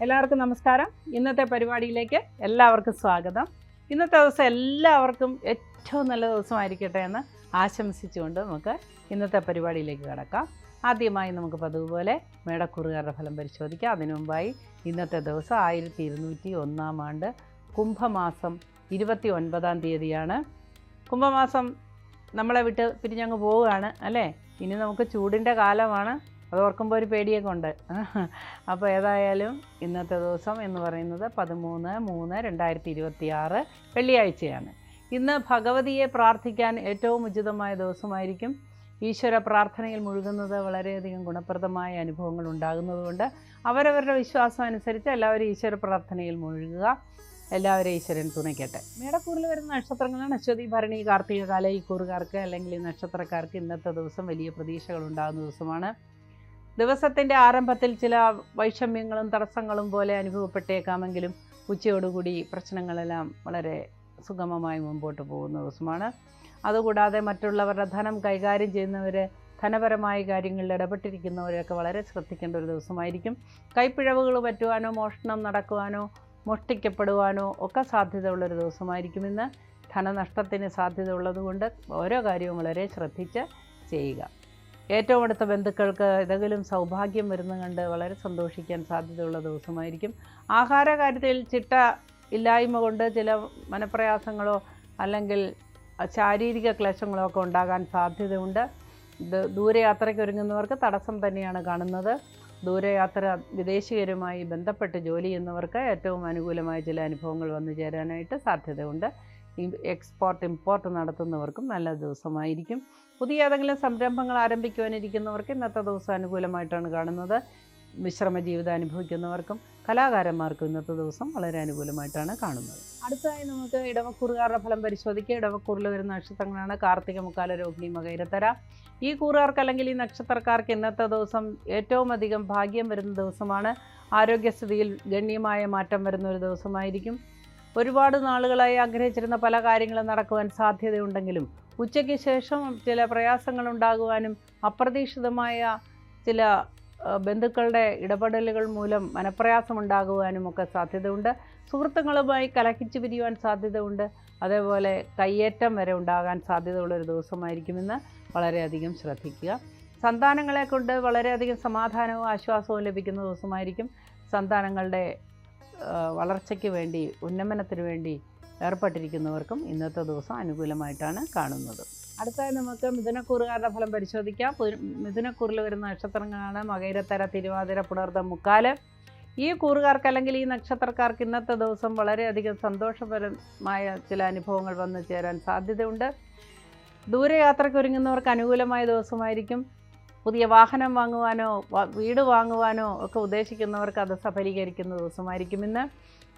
എല്ലാവർക്കും നമസ്കാരം. ഇന്നത്തെ പരിപാടിയിലേക്ക് എല്ലാവർക്കും സ്വാഗതം. ഇന്നത്തെ ദിവസം എല്ലാവർക്കും ഏറ്റവും നല്ല ദിവസമായിരിക്കട്ടെ എന്ന് ആശംസിച്ചുകൊണ്ട് നമുക്ക് ഇന്നത്തെ പരിപാടിയിലേക്ക് കടക്കാം. ആദ്യമായി നമുക്ക് പതിവുപോലെ മേടക്കൂറുകാരുടെ ഫലം പരിശോധിക്കാം. അതിനു മുമ്പായി ഇന്നത്തെ ദിവസം 1201 ആണ്ട് കുംഭമാസം 29 തീയതിയാണ്. കുംഭമാസം നമ്മളെ വിട്ട് പിരിഞ്ഞങ്ങ് പോവുകയാണ് അല്ലേ. ഇനി നമുക്ക് ചൂടിൻ്റെ കാലമാണ്. അത് ഓർക്കുമ്പോൾ ഒരു പേടിയൊക്കെ ഉണ്ട്. അപ്പോൾ ഏതായാലും ഇന്നത്തെ ദിവസം എന്ന് പറയുന്നത് 13/3/2026 വെള്ളിയാഴ്ചയാണ്. ഇന്ന് ഭഗവതിയെ പ്രാർത്ഥിക്കാൻ ഏറ്റവും ഉചിതമായ ദിവസമായിരിക്കും. ഈശ്വര പ്രാർത്ഥനയിൽ മുഴുകുന്നത് വളരെയധികം ഗുണപ്രദമായ അനുഭവങ്ങൾ ഉണ്ടാകുന്നതുകൊണ്ട് അവരവരുടെ വിശ്വാസം അനുസരിച്ച് എല്ലാവരും ഈശ്വര പ്രാർത്ഥനയിൽ മുഴുകുക. എല്ലാവരും ഈശ്വരൻ തുണയ്ക്കട്ടെ. മേടക്കൂറിൽ വരുന്ന നക്ഷത്രങ്ങളാണ് അശ്വതി, ഭരണി, കാർത്തിക കാല. ഈ കൂറുകാർക്ക് അല്ലെങ്കിൽ ഈ നക്ഷത്രക്കാർക്ക് ഇന്നത്തെ ദിവസം വലിയ പ്രതീക്ഷകൾ ഉണ്ടാകുന്ന ദിവസമാണ്. ദിവസത്തിൻ്റെ ആരംഭത്തിൽ ചില വൈഷമ്യങ്ങളും തടസ്സങ്ങളും പോലെ അനുഭവപ്പെട്ടേക്കാമെങ്കിലും ഉച്ചയോടുകൂടി പ്രശ്നങ്ങളെല്ലാം വളരെ സുഗമമായി മുമ്പോട്ട് പോകുന്ന ദിവസമാണ്. അതുകൂടാതെ മറ്റുള്ളവരുടെ ധനം കൈകാര്യം ചെയ്യുന്നവർ, ധനപരമായ കാര്യങ്ങളിൽ ഇടപെട്ടിരിക്കുന്നവരൊക്കെ വളരെ ശ്രദ്ധിക്കേണ്ട ഒരു ദിവസമായിരിക്കും. കൈപ്പിഴവുകൾ പറ്റുവാനോ മോഷണം നടക്കുവാനോ മോഷ്ടിക്കപ്പെടുവാനോ ഒക്കെ സാധ്യതയുള്ളൊരു ദിവസമായിരിക്കും ഇന്ന്. ധനനഷ്ടത്തിന് സാധ്യത ഉള്ളതുകൊണ്ട് ഓരോ കാര്യവും വളരെ ശ്രദ്ധിച്ച് ചെയ്യുക. ഏറ്റവും അടുത്ത ബന്ധുക്കൾക്ക് ഏതെങ്കിലും സൗഭാഗ്യം വരുന്നത് കണ്ട് വളരെ സന്തോഷിക്കാൻ സാധ്യതയുള്ള ദിവസമായിരിക്കും. ആഹാര കാര്യത്തിൽ ചിട്ട ഇല്ലായ്മ കൊണ്ട് ചില മനപ്രയാസങ്ങളോ അല്ലെങ്കിൽ ശാരീരിക ക്ലേശങ്ങളോ ഒക്കെ ഉണ്ടാകാൻ സാധ്യതയുണ്ട്. ദൂരയാത്രയ്ക്ക് ഒരുങ്ങുന്നവർക്ക് തടസ്സം തന്നെയാണ് കാണുന്നത്. ദൂരയാത്ര വിദേശീയരുമായി ബന്ധപ്പെട്ട് ജോലി ചെയ്യുന്നവർക്ക് ഏറ്റവും അനുകൂലമായ ചില അനുഭവങ്ങൾ വന്നു ചേരാനായിട്ട് സാധ്യതയുണ്ട്. എക്സ്പോർട്ട് ഇമ്പോർട്ട് നടത്തുന്നവർക്കും നല്ല ദിവസമായിരിക്കും. പുതിയ ഏതെങ്കിലും സംരംഭങ്ങൾ ആരംഭിക്കുവാനിരിക്കുന്നവർക്ക് ഇന്നത്തെ ദിവസം അനുകൂലമായിട്ടാണ് കാണുന്നത്. വിശ്രമ ജീവിതം അനുഭവിക്കുന്നവർക്കും കലാകാരന്മാർക്കും ഇന്നത്തെ ദിവസം വളരെ അനുകൂലമായിട്ടാണ് കാണുന്നത്. അടുത്തതായി നമുക്ക് ഇടവക്കൂറുകാരുടെ ഫലം പരിശോധിക്കുക. ഇടവക്കൂറിൽ വരുന്ന നക്ഷത്രങ്ങളാണ് കാർത്തിക, മുക്കാല, രോഹിണി, മകയിരത്തര. ഈ കൂറുകാർക്ക് അല്ലെങ്കിൽ ഈ നക്ഷത്രക്കാർക്ക് ഇന്നത്തെ ദിവസം ഏറ്റവും അധികം ഭാഗ്യം വരുന്ന ദിവസമാണ്. ആരോഗ്യസ്ഥിതിയിൽ ഗണ്യമായ മാറ്റം വരുന്ന ഒരു ദിവസമായിരിക്കും. ഒരുപാട് നാളുകളായി ആഗ്രഹിച്ചിരുന്ന പല കാര്യങ്ങളും നടക്കുവാൻ സാധ്യതയുണ്ടെങ്കിലും ഉച്ചയ്ക്ക് ശേഷം ചില പ്രയാസങ്ങൾ ഉണ്ടാകുവാനും അപ്രതീക്ഷിതമായ ചില ബന്ധുക്കളുടെ ഇടപെടലുകൾ മൂലം മനപ്രയാസമുണ്ടാകുവാനും ഒക്കെ സാധ്യതയുണ്ട്. സുഹൃത്തുക്കളുമായി കലഹിച്ചു പിരിയുവാൻ സാധ്യതയുണ്ട്. അതേപോലെ കയ്യേറ്റം വരെ ഉണ്ടാകാൻ സാധ്യതയുള്ളൊരു ദിവസമായിരിക്കും ഇന്ന്. വളരെയധികം ശ്രദ്ധിക്കുക. സന്താനങ്ങളെ കൊണ്ട് വളരെയധികം സമാധാനവും ആശ്വാസവും ലഭിക്കുന്ന ദിവസമായിരിക്കും. സന്താനങ്ങളുടെ വളർച്ചയ്ക്ക് വേണ്ടി, ഉന്നമനത്തിന് വേണ്ടി ഏർപ്പെട്ടിരിക്കുന്നവർക്കും ഇന്നത്തെ ദിവസം അനുകൂലമായിട്ടാണ് കാണുന്നത്. അടുത്തായി നമുക്ക് മിഥുനക്കൂറുകാരുടെ ഫലം പരിശോധിക്കാം. മിഥുനക്കൂറിൽ വരുന്ന നക്ഷത്രങ്ങളാണ് മകയിരത്തര, തിരുവാതിര, പുണർദം, മുക്കാല്. ഈ കൂറുകാർക്ക് അല്ലെങ്കിൽ ഈ നക്ഷത്രക്കാർക്ക് ഇന്നത്തെ ദിവസം വളരെയധികം സന്തോഷപരമായ ചില അനുഭവങ്ങൾ വന്നു ചേരാൻ സാധ്യതയുണ്ട്. ദൂരയാത്രയ്ക്ക് ഒരുങ്ങുന്നവർക്ക് അനുകൂലമായ ദിവസമായിരിക്കും. പുതിയ വാഹനം വാങ്ങുവാനോ വീട് വാങ്ങുവാനോ ഒക്കെ ഉദ്ദേശിക്കുന്നവർക്ക് അത് സഫലീകരിക്കുന്ന ദിവസമായിരിക്കും ഇന്ന്.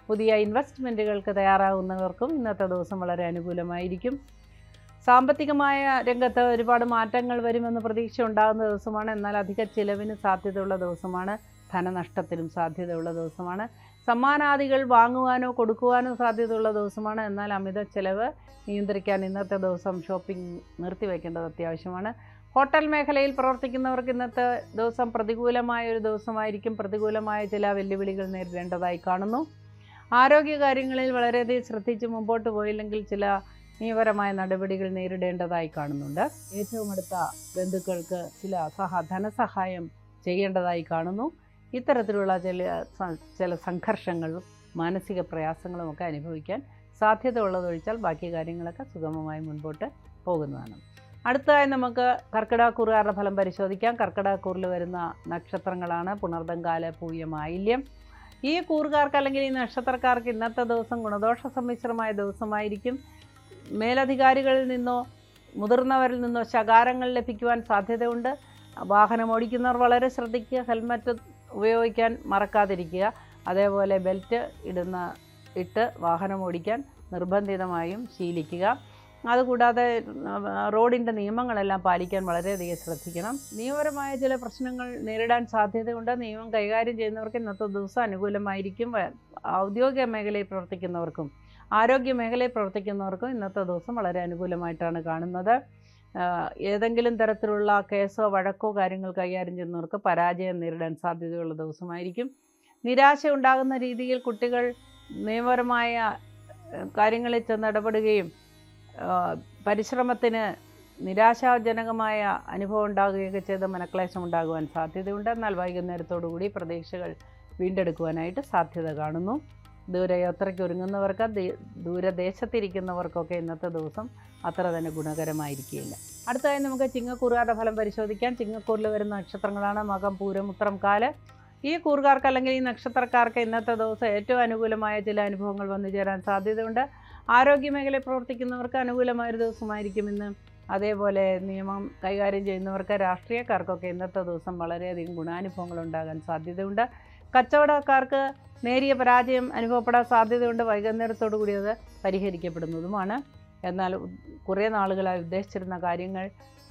പുതിയ ഇൻവെസ്റ്റ്മെൻറ്റുകൾക്ക് തയ്യാറാകുന്നവർക്കും ഇന്നത്തെ ദിവസം വളരെ അനുകൂലമായിരിക്കും. സാമ്പത്തികമായ രംഗത്ത് ഒരുപാട് മാറ്റങ്ങൾ വരുമെന്ന് പ്രതീക്ഷ ഉണ്ടാകുന്ന ദിവസമാണ്. എന്നാൽ അധിക ചിലവിന് സാധ്യതയുള്ള ദിവസമാണ്. ധനനഷ്ടത്തിനും സാധ്യതയുള്ള ദിവസമാണ്. സമ്മാനാദികൾ വാങ്ങുവാനോ കൊടുക്കുവാനോ സാധ്യതയുള്ള ദിവസമാണ്. എന്നാൽ അമിത ചിലവ് നിയന്ത്രിക്കാൻ ഇന്നത്തെ ദിവസം ഷോപ്പിംഗ് നിർത്തിവെക്കേണ്ടത് അത്യാവശ്യമാണ്. ഹോട്ടൽ മേഖലയിൽ പ്രവർത്തിക്കുന്നവർക്ക് ഇന്നത്തെ ദിവസം പ്രതികൂലമായ ഒരു ദിവസമായിരിക്കും. പ്രതികൂലമായ ചില വെല്ലുവിളികൾ നേരിടേണ്ടതായി കാണുന്നു. ആരോഗ്യകാര്യങ്ങളിൽ വളരെയധികം ശ്രദ്ധിച്ച് മുമ്പോട്ട് പോയില്ലെങ്കിൽ ചില നിയമപരമായ നടപടികൾ നേരിടേണ്ടതായി കാണുന്നുണ്ട്. ഏറ്റവും അടുത്ത ബന്ധുക്കൾക്ക് ചില ധനസഹായം ചെയ്യേണ്ടതായി കാണുന്നു. ഇത്തരത്തിലുള്ള ചില സംഘർഷങ്ങളും മാനസിക പ്രയാസങ്ങളും ഒക്കെ അനുഭവിക്കാൻ സാധ്യത ഉള്ളതൊഴിച്ചാൽ ബാക്കി കാര്യങ്ങളൊക്കെ സുഗമമായി മുൻപോട്ട് പോകുന്നതാണ്. അടുത്തതായി നമുക്ക് കർക്കിടകക്കൂറുകാരുടെ ഫലം പരിശോധിക്കാം. കർക്കിടകക്കൂറിൽ വരുന്ന നക്ഷത്രങ്ങളാണ് പുണർദം, കാല, പൂയം, ആയില്യം. ഈ കൂറുകാർക്ക് അല്ലെങ്കിൽ ഈ നക്ഷത്രക്കാർക്ക് ഇന്നത്തെ ദിവസം ഗുണദോഷ സമ്മിശ്രമായ ദിവസമായിരിക്കും. മേലധികാരികളിൽ നിന്നോ മുതിർന്നവരിൽ നിന്നോ ശകാരങ്ങൾ ലഭിക്കുവാൻ സാധ്യതയുണ്ട്. വാഹനം ഓടിക്കുന്നവർ വളരെ ശ്രദ്ധിക്കുക. ഹെൽമറ്റ് ഉപയോഗിക്കാൻ മറക്കാതിരിക്കുക. അതേപോലെ ബെൽറ്റ് ഇട്ട് വാഹനം ഓടിക്കാൻ നിർബന്ധിതമായും ശീലിക്കുക. അതുകൂടാതെ റോഡിൻ്റെ നിയമങ്ങളെല്ലാം പാലിക്കാൻ വളരെയധികം ശ്രദ്ധിക്കണം. നിയമപരമായ ചില പ്രശ്നങ്ങൾ നേരിടാൻ സാധ്യതയുണ്ട്. നിയമം കൈകാര്യം ചെയ്യുന്നവർക്ക് ഇന്നത്തെ ദിവസം അനുകൂലമായിരിക്കും. ഔദ്യോഗിക മേഖലയിൽ പ്രവർത്തിക്കുന്നവർക്കും ആരോഗ്യ മേഖലയിൽ പ്രവർത്തിക്കുന്നവർക്കും ഇന്നത്തെ ദിവസം വളരെ അനുകൂലമായിട്ടാണ് കാണുന്നത്. ഏതെങ്കിലും തരത്തിലുള്ള കേസോ വഴക്കോ കാര്യങ്ങൾ കൈകാര്യം ചെയ്യുന്നവർക്ക് പരാജയം നേരിടാൻ സാധ്യതയുള്ള ദിവസമായിരിക്കും. നിരാശ ഉണ്ടാകുന്ന രീതിയിൽ കുട്ടികൾ നിയമപരമായ കാര്യങ്ങളിൽ ചെന്നിടപെടുകയും പരിശ്രമത്തിന് നിരാശാജനകമായ അനുഭവം ഉണ്ടാകുകയൊക്കെ ചെയ്ത് മനക്ലേശം ഉണ്ടാകുവാൻ സാധ്യതയുണ്ട്. എന്നാൽ വൈകുന്നേരത്തോടുകൂടി പ്രതീക്ഷകൾ വീണ്ടെടുക്കുവാനായിട്ട് സാധ്യത കാണുന്നു. ദൂരയാത്രയ്ക്ക് ഒരുങ്ങുന്നവർക്ക്, ദൂരദേശത്തിരിക്കുന്നവർക്കൊക്കെ ഇന്നത്തെ ദിവസം അത്ര തന്നെ ഗുണകരമായിരിക്കുകയില്ല. അടുത്തതായി നമുക്ക് ചിങ്ങക്കൂറുകാരുടെ ഫലം പരിശോധിക്കാം. ചിങ്ങക്കൂറിൽ വരുന്ന നക്ഷത്രങ്ങളാണ് മകം, പൂരം, ഉത്രം, കാല്. ഈ കൂറുകാർക്ക് അല്ലെങ്കിൽ ഈ നക്ഷത്രക്കാർക്ക് ഇന്നത്തെ ദിവസം ഏറ്റവും അനുകൂലമായ ചില അനുഭവങ്ങൾ വന്നു ചേരാൻ സാധ്യതയുണ്ട്. ആരോഗ്യമേഖലയിൽ പ്രവർത്തിക്കുന്നവർക്ക് അനുകൂലമായൊരു ദിവസമായിരിക്കും ഇന്ന്. അതേപോലെ നിയമം കൈകാര്യം ചെയ്യുന്നവർക്ക്, രാഷ്ട്രീയക്കാർക്കൊക്കെ ഇന്നത്തെ ദിവസം വളരെയധികം ഗുണാനുഭവങ്ങൾ ഉണ്ടാകാൻ സാധ്യതയുണ്ട്. കച്ചവടക്കാർക്ക് നേരിയ പരാജയം അനുഭവപ്പെടാൻ സാധ്യതയുണ്ട്. വൈകുന്നേരത്തോടു കൂടി അത് പരിഹരിക്കപ്പെടുന്നതുമാണ്. എന്നാൽ കുറേ നാളുകളായി ഉദ്ദേശിച്ചിരുന്ന കാര്യങ്ങൾ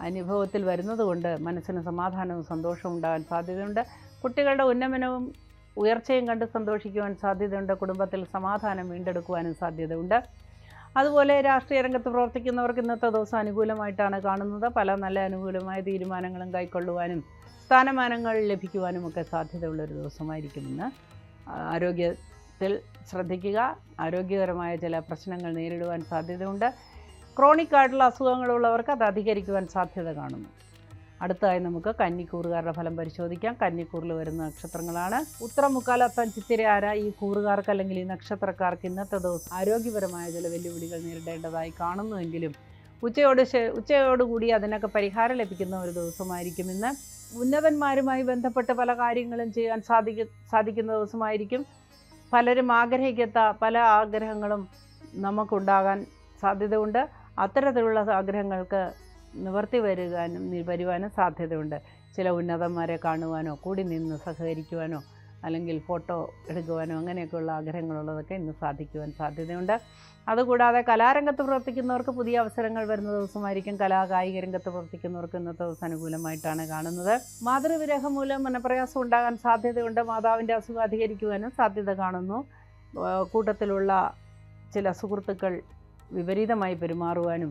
അനുഭവത്തിൽ വരുന്നതുകൊണ്ട് മനസ്സിന് സമാധാനവും സന്തോഷവും ഉണ്ടാകാൻ സാധ്യതയുണ്ട്. കുട്ടികളുടെ ഉന്നമനവും ഉയർച്ചയും കണ്ട് സന്തോഷിക്കുവാൻ സാധ്യതയുണ്ട്. കുടുംബത്തിൽ സമാധാനം വീണ്ടെടുക്കുവാനും സാധ്യതയുണ്ട്. അതുപോലെ രാഷ്ട്രീയ രംഗത്ത് പ്രവർത്തിക്കുന്നവർക്ക് ഇന്നത്തെ ദിവസം അനുകൂലമായിട്ടാണ് കാണുന്നത്. പല നല്ല അനുകൂലമായ തീരുമാനങ്ങളും കൈക്കൊള്ളുവാനും സ്ഥാനമാനങ്ങൾ ലഭിക്കുവാനും ഒക്കെ സാധ്യതയുള്ളൊരു ദിവസമായിരിക്കും ഇന്ന്. ആരോഗ്യത്തിൽ ശ്രദ്ധിക്കുക. ആരോഗ്യകരമായ ചില പ്രശ്നങ്ങൾ നേരിടുവാൻ സാധ്യതയുണ്ട്. ക്രോണിക് ആയിട്ടുള്ള അസുഖങ്ങളുള്ളവർക്ക് അത് അധികരിക്കുവാൻ സാധ്യത കാണുന്നു. അടുത്തതായി നമുക്ക് കന്നിക്കൂറുകാരുടെ ഫലം പരിശോധിക്കാം. കന്നിക്കൂറിൽ വരുന്ന നക്ഷത്രങ്ങളാണ് ഉത്രം, മുക്കാൽ, അത്തം, ചിത്തിര, ആര. ഈ കൂറുകാർക്ക് അല്ലെങ്കിൽ ഈ നക്ഷത്രക്കാർക്ക് ഇന്നത്തെ ദിവസം ആരോഗ്യപരമായ ചില വെല്ലുവിളികൾ നേരിടേണ്ടതായി കാണുന്നുവെങ്കിലും ഉച്ചയോടുകൂടി അതിനൊക്കെ പരിഹാരം ലഭിക്കുന്ന ഒരു ദിവസമായിരിക്കും ഇന്ന്. ഉന്നതന്മാരുമായി ബന്ധപ്പെട്ട് പല കാര്യങ്ങളും ചെയ്യാൻ സാധിക്കുന്ന ദിവസമായിരിക്കും. പലരും ആഗ്രഹിക്കാത്ത പല ആഗ്രഹങ്ങളും നമുക്കുണ്ടാകാൻ സാധ്യതയുണ്ട്. അത്തരത്തിലുള്ള ആഗ്രഹങ്ങൾക്ക് നിവർത്തി വരുവാനും സാധ്യതയുണ്ട്. ചില ഉന്നതന്മാരെ കാണുവാനോ കൂടി നിന്ന് സഹകരിക്കുവാനോ അല്ലെങ്കിൽ ഫോട്ടോ എടുക്കുവാനോ അങ്ങനെയൊക്കെയുള്ള ആഗ്രഹങ്ങളുള്ളതൊക്കെ ഇന്ന് സാധിക്കുവാൻ സാധ്യതയുണ്ട്. അതുകൂടാതെ കലാരംഗത്ത് പ്രവർത്തിക്കുന്നവർക്ക് പുതിയ അവസരങ്ങൾ വരുന്ന ദിവസമായിരിക്കും. കായിക രംഗത്ത് പ്രവർത്തിക്കുന്നവർക്ക് ഇന്നത്തെ ദിവസം അനുകൂലമായിട്ടാണ് കാണുന്നത്. മാതൃവിരഹം മൂലം മനപ്രയാസം ഉണ്ടാകാൻ സാധ്യതയുണ്ട്. മാതാവിൻ്റെ അസുഖം അധികരിക്കുവാനും സാധ്യത കാണുന്നു. കൂട്ടത്തിലുള്ള ചില സുഹൃത്തുക്കൾ വിപരീതമായി പെരുമാറുവാനും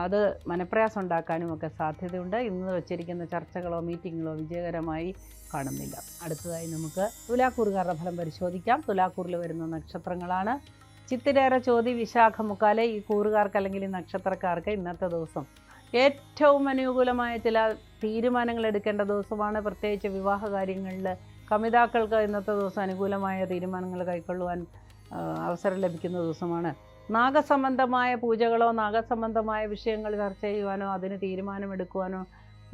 അത് മനപ്രയാസം ഉണ്ടാക്കാനും ഒക്കെ സാധ്യതയുണ്ട്. ഇന്ന് വച്ചിരിക്കുന്ന ചർച്ചകളോ മീറ്റിങ്ങുകളോ വിജയകരമായി കാണുന്നില്ല. അടുത്തതായി നമുക്ക് തുലാക്കൂറുകാരുടെ ഫലം പരിശോധിക്കാം. തുലാക്കൂറിൽ വരുന്ന നക്ഷത്രങ്ങളാണ് ചിത്തിര, ചോതി, വിശാഖ, മുക്കാല്. ഈ കൂറുകാർക്ക് അല്ലെങ്കിൽ ഈ നക്ഷത്രക്കാർക്ക് ഇന്നത്തെ ദിവസം ഏറ്റവും അനുകൂലമായ ചില തീരുമാനങ്ങൾ എടുക്കേണ്ട ദിവസമാണ്. പ്രത്യേകിച്ച് വിവാഹ കാര്യങ്ങളിൽ കമിതാക്കൾക്ക് ഇന്നത്തെ ദിവസം അനുകൂലമായ തീരുമാനങ്ങൾ കൈക്കൊള്ളുവാൻ അവസരം ലഭിക്കുന്ന ദിവസമാണ്. നാഗസംബന്ധമായ പൂജകളോ നാഗസംബന്ധമായ വിഷയങ്ങൾ ചർച്ച ചെയ്യുവാനോ അതിന് തീരുമാനമെടുക്കുവാനോ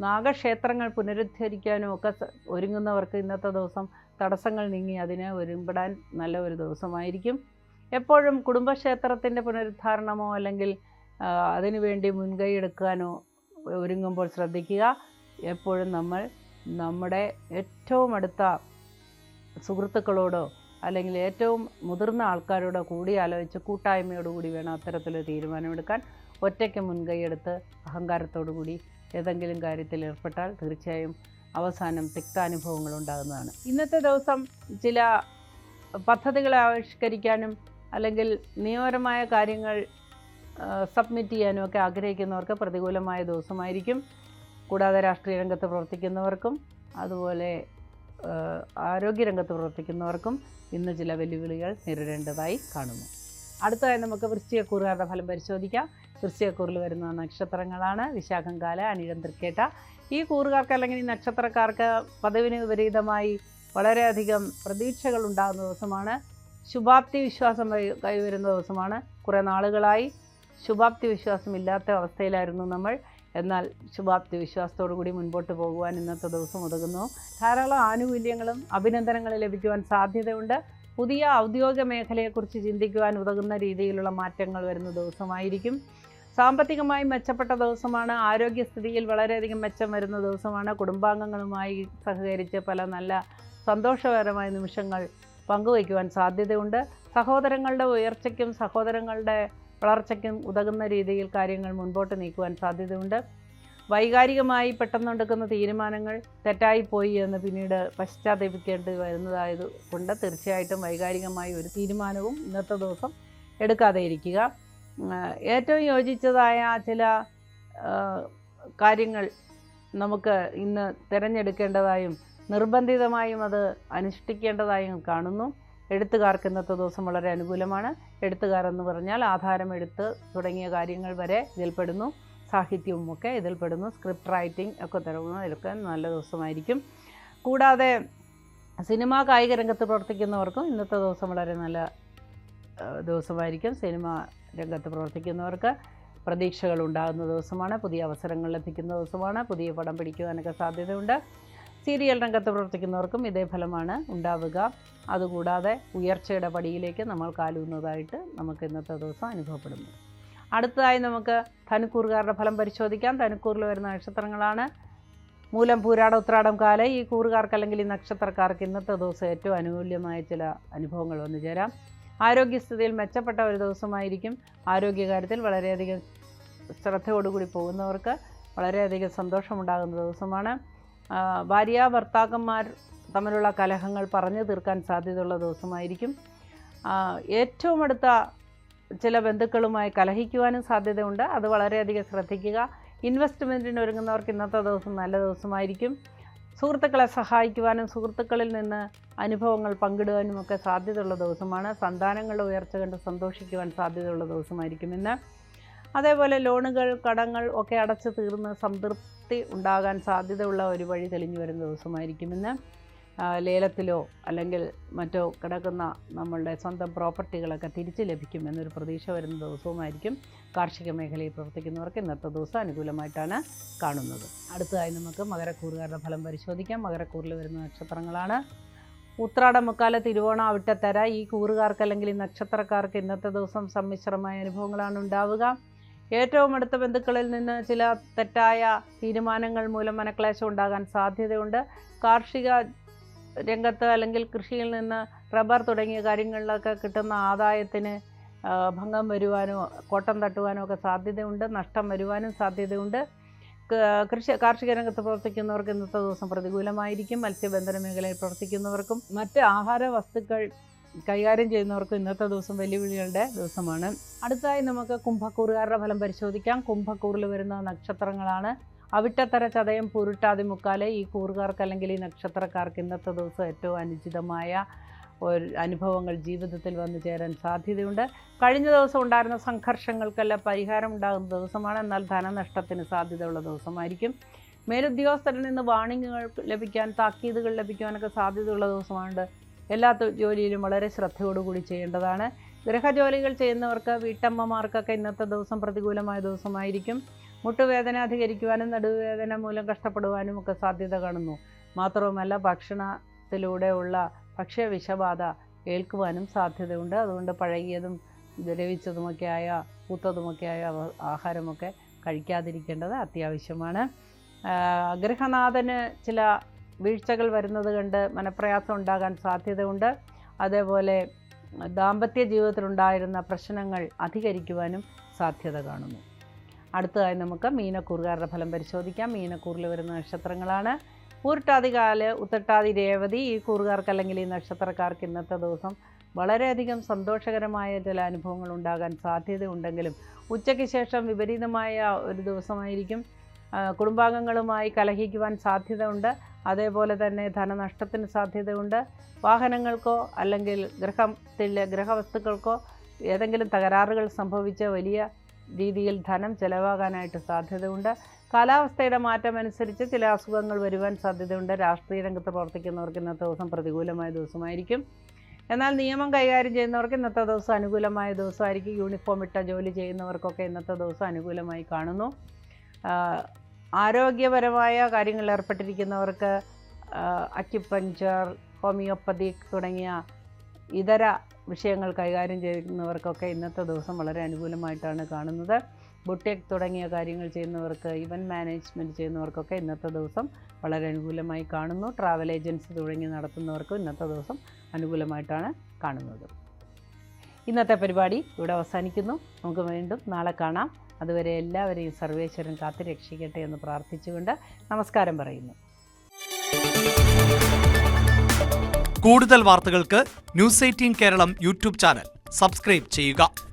നാഗക്ഷേത്രങ്ങൾ പുനരുദ്ധരിക്കാനോ ഒക്കെ ഒരുങ്ങുന്നവർക്ക് ഇന്നത്തെ ദിവസം തടസ്സങ്ങൾ നീങ്ങി അതിന് ഒരുമ്പെടാൻ നല്ല ഒരു ദിവസമായിരിക്കും. എപ്പോഴും കുടുംബക്ഷേത്രത്തിൻ്റെ പുനരുദ്ധാരണമോ അല്ലെങ്കിൽ അതിനുവേണ്ടി മുൻകൈ എടുക്കാനോ ഒരുങ്ങുമ്പോൾ ശ്രദ്ധിക്കുക. എപ്പോഴും നമ്മൾ നമ്മുടെ ഏറ്റവും അടുത്ത സുഹൃത്തുക്കളോടോ അല്ലെങ്കിൽ ഏറ്റവും മുതിർന്ന ആൾക്കാരോട് കൂടി ആലോചിച്ച് കൂട്ടായ്മയോടുകൂടി വേണം അത്തരത്തിലൊരു തീരുമാനമെടുക്കാൻ. ഒറ്റയ്ക്ക് മുൻകൈയെടുത്ത് അഹങ്കാരത്തോടു കൂടി ഏതെങ്കിലും കാര്യത്തിൽ ഏർപ്പെട്ടാൽ തീർച്ചയായും അവസാനം തിക്താനുഭവങ്ങൾ ഉണ്ടാകുന്നതാണ്. ഇന്നത്തെ ദിവസം ചില പദ്ധതികളെ ആവിഷ്കരിക്കാനും അല്ലെങ്കിൽ നിയമപരമായ കാര്യങ്ങൾ സബ്മിറ്റ് ചെയ്യാനും ഒക്കെ ആഗ്രഹിക്കുന്നവർക്ക് പ്രതികൂലമായ ദിവസമായിരിക്കും. കൂടാതെ രാഷ്ട്രീയ രംഗത്ത് പ്രവർത്തിക്കുന്നവർക്കും അതുപോലെ ആരോഗ്യരംഗത്ത് പ്രവർത്തിക്കുന്നവർക്കും ഇന്ന് ചില വെല്ലുവിളികൾ നേരിടേണ്ടതായി കാണുന്നു. അടുത്തതായി നമുക്ക് വൃശ്ചികക്കൂറുകാരുടെ ഫലം പരിശോധിക്കാം. വൃശ്ചികക്കൂറിൽ വരുന്ന നക്ഷത്രങ്ങളാണ് വിശാഖം, കാല, അനിഴം, തൃക്കേട്ട. ഈ കൂറുകാർക്ക് അല്ലെങ്കിൽ ഈ നക്ഷത്രക്കാർക്ക് പദവിന് വിപരീതമായി വളരെയധികം പ്രതീക്ഷകൾ ഉണ്ടാകുന്ന ദിവസമാണ്. ശുഭാപ്തി വിശ്വാസം കൈവരുന്ന ദിവസമാണ്. കുറേ നാളുകളായി ശുഭാപ്തി വിശ്വാസമില്ലാത്ത അവസ്ഥയിലായിരുന്നു നമ്മൾ. എന്നാൽ ശുഭാപ്തി വിശ്വാസത്തോടു കൂടി മുൻപോട്ട് പോകുവാൻ ഇന്നത്തെ ദിവസം ഉതകുന്നു. ധാരാളം ആനുകൂല്യങ്ങളും അഭിനന്ദനങ്ങളും ലഭിക്കുവാൻ സാധ്യതയുണ്ട്. പുതിയ ഔദ്യോഗിക മേഖലയെക്കുറിച്ച് ചിന്തിക്കുവാൻ ഉതകുന്ന രീതിയിലുള്ള മാറ്റങ്ങൾ വരുന്ന ദിവസമായിരിക്കും. സാമ്പത്തികമായി മെച്ചപ്പെട്ട ദിവസമാണ്. ആരോഗ്യസ്ഥിതിയിൽ വളരെയധികം മെച്ചം വരുന്ന ദിവസമാണ്. കുടുംബാംഗങ്ങളുമായി സഹകരിച്ച് പല നല്ല സന്തോഷകരമായ നിമിഷങ്ങൾ പങ്കുവയ്ക്കുവാൻ സാധ്യതയുണ്ട്. സഹോദരങ്ങളുടെ ഉയർച്ചയ്ക്കും സഹോദരങ്ങളുടെ വളർച്ചയ്ക്കും ഉതകുന്ന രീതിയിൽ കാര്യങ്ങൾ മുൻപോട്ട് നീക്കുവാൻ സാധ്യതയുണ്ട്. വൈകാരികമായി പെട്ടെന്നുണ്ടാക്കുന്ന തീരുമാനങ്ങൾ തെറ്റായിപ്പോയി എന്ന് പിന്നീട് പശ്ചാത്തപിക്കേണ്ടി വരുന്നതായതുകൊണ്ട് തീർച്ചയായിട്ടും വൈകാരികമായി ഒരു തീരുമാനവും ഇന്നത്തെ ദിവസം എടുക്കാതെ ഇരിക്കുക. ഏറ്റവും യോജിച്ചതായ ചില കാര്യങ്ങൾ നമുക്ക് ഇന്ന് തിരഞ്ഞെടുക്കേണ്ടതായും നിർബന്ധിതമായും അത് അനുഷ്ഠിക്കേണ്ടതായും കാണുന്നു. എഴുത്തുകാർക്ക് ഇന്നത്തെ ദിവസം വളരെ അനുകൂലമാണ്. എഴുത്തുകാരെന്ന് പറഞ്ഞാൽ ആധാരം എഴുത്ത് തുടങ്ങിയ കാര്യങ്ങൾ വരെ ഇതിൽപ്പെടുന്നു. സാഹിത്യവും ഒക്കെ ഇതിൽപ്പെടുന്നു. സ്ക്രിപ്റ്റ് റൈറ്റിംഗ് ഒക്കെ തുടങ്ങുന്ന ഇതൊക്കെ നല്ല ദിവസമായിരിക്കും. കൂടാതെ സിനിമാ കായിക രംഗത്ത് പ്രവർത്തിക്കുന്നവർക്കും ഇന്നത്തെ ദിവസം വളരെ നല്ല ദിവസമായിരിക്കും. സിനിമ രംഗത്ത് പ്രവർത്തിക്കുന്നവർക്ക് പ്രതീക്ഷകൾ ഉണ്ടാകുന്ന ദിവസമാണ്. പുതിയ അവസരങ്ങൾ ലഭിക്കുന്ന ദിവസമാണ്. പുതിയ പടം പിടിക്കുവാനൊക്കെ സാധ്യതയുണ്ട്. സീരിയൽ രംഗത്ത് പ്രവർത്തിക്കുന്നവർക്കും ഇതേ ഫലമാണ് ഉണ്ടാവുക. അതുകൂടാതെ ഉയർച്ചയുടെ പടിയിലേക്ക് നമ്മൾ കാലൂന്നതായിട്ട് നമുക്ക് ഇന്നത്തെ ദിവസം അനുഭവപ്പെടുന്നു. അടുത്തതായി നമുക്ക് ധനുക്കൂറുകാരുടെ ഫലം പരിശോധിക്കാം. ധനുക്കൂറിൽ വരുന്ന നക്ഷത്രങ്ങളാണ് മൂലം, പൂരാടം, ഉത്രാടം, കാലം. ഈ കൂറുകാർക്ക് അല്ലെങ്കിൽ ഈ നക്ഷത്രക്കാർക്ക് ഇന്നത്തെ ദിവസം ഏറ്റവും അനുകൂല്യമായ ചില അനുഭവങ്ങൾ വന്നു ചേരാം. ആരോഗ്യസ്ഥിതിയിൽ മെച്ചപ്പെട്ട ഒരു ദിവസമായിരിക്കും. ആരോഗ്യകാര്യത്തിൽ വളരെയധികം ശ്രദ്ധയോടുകൂടി പോകുന്നവർക്ക് വളരെയധികം സന്തോഷമുണ്ടാകുന്ന ദിവസമാണ്. ഭാര്യ ഭർത്താക്കന്മാർ തമ്മിലുള്ള കലഹങ്ങൾ പറഞ്ഞു തീർക്കാൻ സാധ്യതയുള്ള ദിവസമായിരിക്കും. ഏറ്റവും അടുത്ത ചില ബന്ധുക്കളുമായി കലഹിക്കുവാനും സാധ്യതയുണ്ട്. അത് വളരെയധികം ശ്രദ്ധിക്കുക. ഇൻവെസ്റ്റ്മെൻറ്റിന് ഒരുങ്ങുന്നവർക്ക് ഇന്നത്തെ ദിവസം നല്ല ദിവസമായിരിക്കും. സുഹൃത്തുക്കളെ സഹായിക്കുവാനും സുഹൃത്തുക്കളിൽ നിന്ന് അനുഭവങ്ങൾ പങ്കിടുവാനും ഒക്കെ സാധ്യതയുള്ള ദിവസമാണ്. സന്താനങ്ങളുടെ ഉയർച്ച കണ്ട് സന്തോഷിക്കുവാൻ സാധ്യതയുള്ള ദിവസമായിരിക്കും ഇന്ന്. അതേപോലെ ലോണുകൾ, കടങ്ങൾ ഒക്കെ അടച്ചു തീർന്ന് സംതൃപ്തി ഉണ്ടാകാൻ സാധ്യതയുള്ള ഒരു വഴി തെളിഞ്ഞു വരുന്ന ദിവസമായിരിക്കും ഇന്ന്. ലേലത്തിലോ അല്ലെങ്കിൽ മറ്റോ കിടക്കുന്ന നമ്മളുടെ സ്വന്തം പ്രോപ്പർട്ടികളൊക്കെ തിരിച്ചു ലഭിക്കുമെന്നൊരു പ്രതീക്ഷ വരുന്ന ദിവസവുമായിരിക്കും. കാർഷിക മേഖലയിൽ പ്രവർത്തിക്കുന്നവർക്ക് ഇന്നത്തെ ദിവസം അനുകൂലമായിട്ടാണ് കാണുന്നത്. അടുത്തതായി നമുക്ക് മകരക്കൂറുകാരുടെ ഫലം പരിശോധിക്കാം. മകരക്കൂറിൽ വരുന്ന നക്ഷത്രങ്ങളാണ് ഉത്രാടം, മുക്കാല, തിരുവോണം, അവിട്ടത്തര. ഈ കൂറുകാർക്ക് അല്ലെങ്കിൽ ഈ നക്ഷത്രക്കാർക്ക് ഇന്നത്തെ ദിവസം സമ്മിശ്രമായ അനുഭവങ്ങളാണ് ഉണ്ടാവുക. ഏറ്റവും അടുത്ത ബന്ധുക്കളിൽ നിന്ന് ചില തെറ്റായ തീരുമാനങ്ങൾ മൂലം മനക്ലേശം ഉണ്ടാകാൻ സാധ്യതയുണ്ട്. കാർഷിക രംഗത്ത് അല്ലെങ്കിൽ കൃഷിയിൽ നിന്ന് റബ്ബർ തുടങ്ങിയ കാര്യങ്ങളിലൊക്കെ കിട്ടുന്ന ആദായത്തിന് ഭംഗം വരുവാനോ കോട്ടം തട്ടുവാനോ ഒക്കെ സാധ്യതയുണ്ട്. നഷ്ടം വരുവാനും സാധ്യതയുണ്ട്. കാർഷിക രംഗത്ത് പ്രവർത്തിക്കുന്നവർക്ക് ഇന്നത്തെ ദിവസം പ്രതികൂലമായിരിക്കും. മത്സ്യബന്ധന മേഖലയിൽ പ്രവർത്തിക്കുന്നവർക്കും മറ്റ് ആഹാര വസ്തുക്കൾ കൈകാര്യം ചെയ്യുന്നവർക്കും ഇന്നത്തെ ദിവസം വെല്ലുവിളികളുടെ ദിവസമാണ്. അടുത്തതായി നമുക്ക് കുംഭക്കൂറുകാരുടെ ഫലം പരിശോധിക്കാം. കുംഭക്കൂറിൽ വരുന്ന നക്ഷത്രങ്ങളാണ് അവിട്ടത്തര, ചതയം, പൂരുട്ടാതി, മുക്കാല്. ഈ കൂറുകാർക്ക് അല്ലെങ്കിൽ ഈ നക്ഷത്രക്കാർക്ക് ഇന്നത്തെ ദിവസം ഏറ്റവും അനുചിതമായ ഒരു അനുഭവങ്ങൾ ജീവിതത്തിൽ വന്നു ചേരാൻ സാധ്യതയുണ്ട്. കഴിഞ്ഞ ദിവസം ഉണ്ടായിരുന്ന സംഘർഷങ്ങൾക്കെല്ലാം പരിഹാരം ഉണ്ടാകുന്ന ദിവസമാണ്. എന്നാൽ ധനനഷ്ടത്തിന് സാധ്യതയുള്ള ദിവസമായിരിക്കും. മേലുദ്യോഗസ്ഥരിൽ നിന്ന് വാണിങ്ങുകൾ ലഭിക്കാൻ, താക്കീതുകൾ ലഭിക്കുവാനൊക്കെ സാധ്യതയുള്ള ദിവസമാണ്. എല്ലാ ജോലിയിലും വളരെ ശ്രദ്ധയോടുകൂടി ചെയ്യേണ്ടതാണ്. ഗൃഹജോലികൾ ചെയ്യുന്നവർക്ക്, വീട്ടമ്മമാർക്കൊക്കെ ഇന്നത്തെ ദിവസം പ്രതികൂലമായ ദിവസമായിരിക്കും. മുട്ടുവേദന അധികരിക്കുവാനും നടുവേദന മൂലം കഷ്ടപ്പെടുവാനും ഒക്കെ സാധ്യത കാണുന്നു. മാത്രവുമല്ല ഭക്ഷണത്തിലൂടെയുള്ള ഭക്ഷ്യവിഷബാധ ഏൽക്കുവാനും സാധ്യതയുണ്ട്. അതുകൊണ്ട് പഴകിയതും ദ്രവിച്ചതുമൊക്കെയായ പൂത്തതുമൊക്കെയായ ആഹാരമൊക്കെ കഴിക്കാതിരിക്കേണ്ടത് അത്യാവശ്യമാണ്. ഗൃഹനാഥന് ചില വീഴ്ചകൾ വരുന്നത് കണ്ട് മനപ്രയാസം ഉണ്ടാകാൻ സാധ്യതയുണ്ട്. അതേപോലെ ദാമ്പത്യ ജീവിതത്തിലുണ്ടായിരുന്ന പ്രശ്നങ്ങൾ അധികരിക്കുവാനും സാധ്യത കാണുന്നു. അടുത്തതായി നമുക്ക് മീനക്കൂറുകാരുടെ ഫലം പരിശോധിക്കാം. മീനക്കൂറിൽ വരുന്ന നക്ഷത്രങ്ങളാണ് പൂരുട്ടാതി, കാല്, ഉത്രട്ടാതി, രേവതി. ഈ കൂറുകാർക്ക് അല്ലെങ്കിൽ ഈ നക്ഷത്രക്കാർക്ക് ഇന്നത്തെ ദിവസം വളരെയധികം സന്തോഷകരമായ ചില അനുഭവങ്ങൾ ഉണ്ടാകാൻ സാധ്യതയുണ്ടെങ്കിലും ഉച്ചയ്ക്ക് ശേഷം വിപരീതമായ ഒരു ദിവസമായിരിക്കും. കുടുംബാംഗങ്ങളുമായി കലഹിക്കുവാൻ സാധ്യതയുണ്ട്. അതേപോലെ തന്നെ ധനനഷ്ടത്തിന് സാധ്യതയുണ്ട്. വാഹനങ്ങൾക്കോ അല്ലെങ്കിൽ ഗൃഹവസ്തുക്കൾക്കോ ഏതെങ്കിലും തകരാറുകൾ സംഭവിച്ച വലിയ രീതിയിൽ ധനം ചെലവാകാനായിട്ട് സാധ്യതയുണ്ട്. കാലാവസ്ഥയുടെ മാറ്റമനുസരിച്ച് ചില അസുഖങ്ങൾ വരുവാൻ സാധ്യതയുണ്ട്. രാഷ്ട്രീയ രംഗത്ത് പ്രവർത്തിക്കുന്നവർക്ക് ഇന്നത്തെ ദിവസം പ്രതികൂലമായ ദിവസമായിരിക്കും. എന്നാൽ നിയമം കൈകാര്യം ചെയ്യുന്നവർക്ക് ഇന്നത്തെ ദിവസം അനുകൂലമായ ദിവസമായിരിക്കും. യൂണിഫോം ഇട്ട ജോലി ചെയ്യുന്നവർക്കൊക്കെ ഇന്നത്തെ ദിവസം അനുകൂലമായി കാണുന്നു. ആരോഗ്യപരമായ കാര്യങ്ങളിൽ ഏർപ്പെട്ടിരിക്കുന്നവർക്ക് അക്യുപഞ്ചർ, ഹോമിയോപ്പതി തുടങ്ങിയ ഇതര വിഷയങ്ങൾ കൈകാര്യം ചെയ്യുന്നവർക്കൊക്കെ ഇന്നത്തെ ദിവസം വളരെ അനുകൂലമായിട്ടാണ് കാണുന്നത്. ബുട്ടേക്ക് തുടങ്ങിയ കാര്യങ്ങൾ ചെയ്യുന്നവർക്ക്, ഇവൻറ്റ് മാനേജ്മെൻറ്റ് ചെയ്യുന്നവർക്കൊക്കെ ഇന്നത്തെ ദിവസം വളരെ അനുകൂലമായി കാണുന്നു. ട്രാവൽ ഏജൻസി തുടങ്ങി നടത്തുന്നവർക്കും ഇന്നത്തെ ദിവസം അനുകൂലമായിട്ടാണ് കാണുന്നത്. ഇന്നത്തെ പരിപാടി ഇവിടെ അവസാനിക്കുന്നു. നമുക്ക് വീണ്ടും നാളെ കാണാം. അതുവരെ എല്ലാവരെയും സർവേശ്വരൻ കാത്തു രക്ഷിക്കട്ടെ എന്ന് പ്രാർത്ഥിച്ചുകൊണ്ട് നമസ്കാരം പറയുന്നു. കൂടുതൽ വാർത്തകൾക്ക് news 18 Keralam YouTube channel subscribe ചെയ്യുക.